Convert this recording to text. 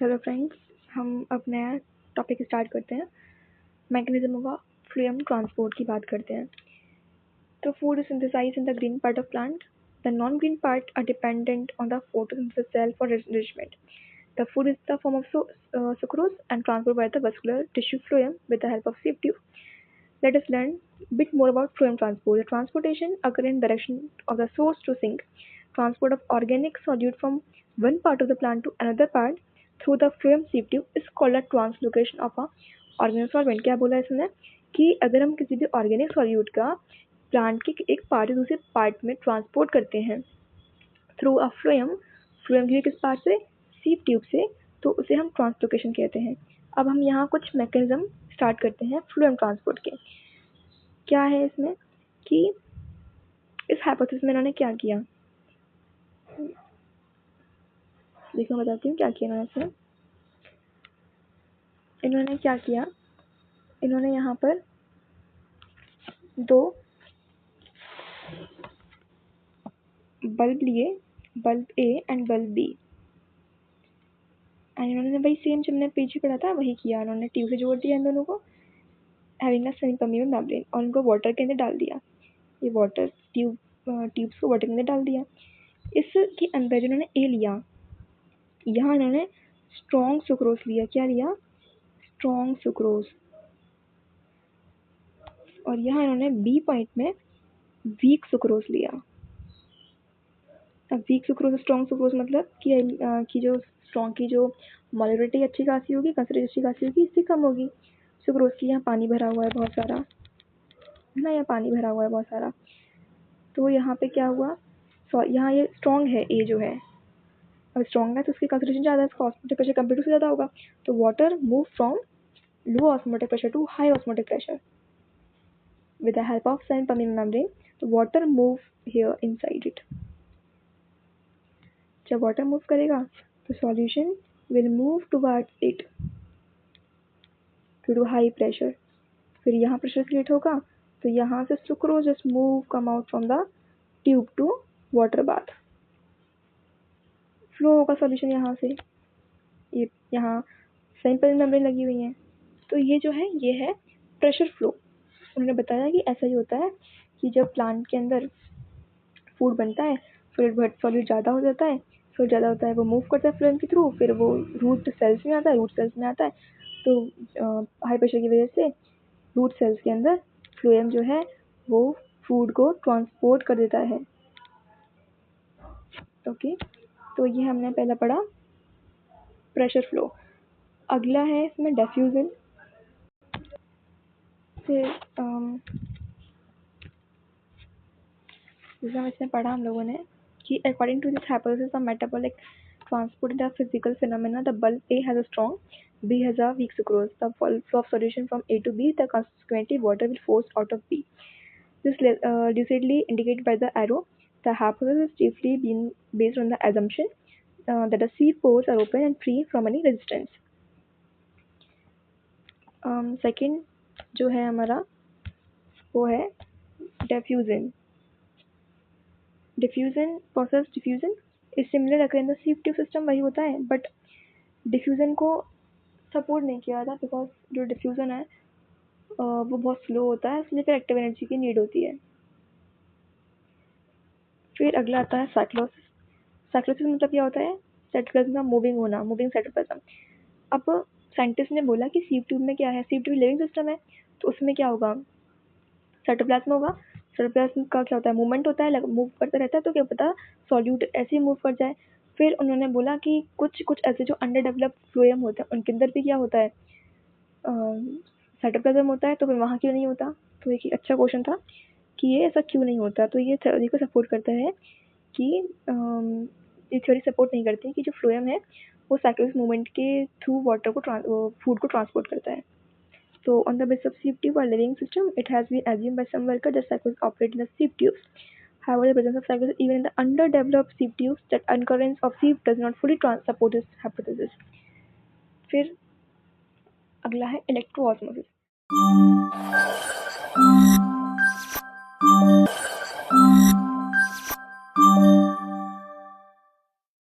Hello friends, हम अब नया टॉपिक स्टार्ट करते हैं। मैकेनिज्म ऑफ फ्लोएम ट्रांसपोर्ट की बात करते हैं। तो food is synthesized in the green part of plant. The non green part are dependent on the photosynthesis cell for enrichment. The food is the form of sucrose and transported by the vascular tissue phloem with the help of sieve tube. Let us learn a bit more about phloem transport. The transportation occurs in direction of the source to sink. Transport of organic solute from one part of the plant to another part through the phloem sieve tube is called a translocation of a organic solvent. क्या बोला इसने कि अगर हम किसी भी organic solute का plant के एक पार्ट से दूसरे पार्ट में ट्रांसपोर्ट करते हैं थ्रू अ फ्लोएम की किस पार्ट से, सीव ट्यूब से, तो उसे हम ट्रांसलोकेशन कहते हैं। अब हम यहाँ कुछ मैकेनिज्म स्टार्ट करते हैं फ्लोएम ट्रांसपोर्ट के। क्या है इसमें कि इस हाइपोथेसिस में इन्होंने क्या किया, देखो बताती हूँ क्या किया इन्होंने इसमें। इन्होंने क्या किया, इन्होंने यहाँ पर दो बल्ब लिए, bulb A and bulb B, and इन्होंने भाई सेम जो हमने पीछे पढ़ा था वही किया। इन्होंने ट्यूब से जोड़ दिया इन दोनों को, हैविंग अ सेमी-परमेबल मेम्ब्रेन, और उनको वाटर के अंदर डाल दिया। ये वाटर ट्यूब्स को वाटर के अंदर डाल दिया। इसके अंदर जिन्होंने ए लिया, यहाँ इन्होंने स्ट्रॉन्ग सुक्रोज लिया। क्या लिया? Strong sucrose. और यहाँ इन्होंने बी पॉइंट में वीक सुक्रोज लिया। अब वीक सुक्रोज स्ट्रॉन्ग सुक्रोज मतलब कि जो स्ट्रॉन्ग की जो मॉलिबिलिटी अच्छी खासी होगी, कंसंट्रेशन अच्छी खासी होगी, इससे कम होगी। सुक्रोज की यहाँ पानी भरा हुआ है बहुत सारा, है ना, यहाँ पानी भरा हुआ है बहुत सारा। तो यहाँ पे क्या हुआ, यहाँ ये स्ट्रॉन्ग है ए जो है, अब स्ट्रॉन्ग है तो उसकी कंसंट्रेशन ज़्यादा है, इसका ऑस्मोटिक प्रेशर कंपेयर टू ज़्यादा होगा। तो water move from low osmotic pressure to high osmotic pressure with the help of semi-permeable membrane. तो water move here inside it. जब water move करेगा तो solution will move towards it due to high pressure. फिर यहाँ pressure create होगा तो यहाँ से sucrose just move come out from the tube to water bath. flow होगा solution यहाँ से, ये यहाँ semi-permeable membrane लगी हुई है, तो ये जो है ये है pressure flow. उन्होंने बताया कि ऐसा ही होता है कि जब प्लांट के अंदर फूड बनता है, फिर सॉल्यूट ज़्यादा हो जाता है, फिर ज़्यादा होता है वो मूव करता है फ्लोएम के थ्रू, फिर वो रूट सेल्स में आता है, तो हाई प्रेशर की वजह से रूट सेल्स के अंदर फ्लोएम जो है वो फूड को ट्रांसपोर्ट कर देता है। ओके, तो ये हमने पहला पढ़ा प्रेशर फ्लो। अगला है इसमें डिफ्यूजन। फिर जैसे हम इसमें पढ़ा हम लोगों ने कि according to this hypothesis of metabolic transport in the physical phenomena, the bulb A has a strong, B has a weak sucrose. The flow of solution from A to B, the consequently water will force out of B. This lucidly indicated by the arrow. The hypothesis is chiefly been based on the assumption that the sieve pores are open and free from any resistance. Second जो है हमारा वो है diffusion. Diffusion process diffusion is similar occur in the sieve tube system, वही होता है, but diffusion को support नहीं किया जाता बिकॉज जो डिफ्यूजन है वो बहुत स्लो होता है, इसलिए फिर एक्टिव एनर्जी की नीड होती है। फिर अगला आता है साइक्लोसिस। साइक्लोसिस मतलब क्या होता है? साइटोप्लाज्म का मूविंग होना, मूविंग साइटोप्लाज्म। अब साइंटिस्ट ने बोला कि सीव ट्यूब में क्या है, सीव ट्यूब लिविंग सिस्टम है, तो उसमें क्या होगा, साइटोप्लाज्म होगा। साइटोप्लाज्म का क्या होता है, मूवमेंट होता है, मूव करता रहता है, तो क्या पता सॉल्यूट ऐसे ही मूव कर जाए। फिर उन्होंने बोला कि कुछ ऐसे जो अंडर डेवलप्ड फ्लोएम होते हैं उनके अंदर भी क्या होता है, साइटोप्लाज्म होता है, तो फिर वहाँ क्यों नहीं होता? तो एक अच्छा क्वेश्चन था कि ये ऐसा क्यों नहीं होता। तो ये थ्योरी को सपोर्ट करता है कि ये थ्योरी सपोर्ट नहीं करती कि जो फ्लोएम है वो साइक्लोसिस मूवमेंट के थ्रू वाटर को फूड को ट्रांसपोर्ट करता है। So, on the basis of sieve tube or living system, it has been assumed by some workers that cycles operate in the sieve tubes. However, the presence of cycles even in the underdeveloped sieve tubes, that occurrence of sieve does not fully support this hypothesis. फिर अगला है इलेक्ट्रोऑस्मोसिस।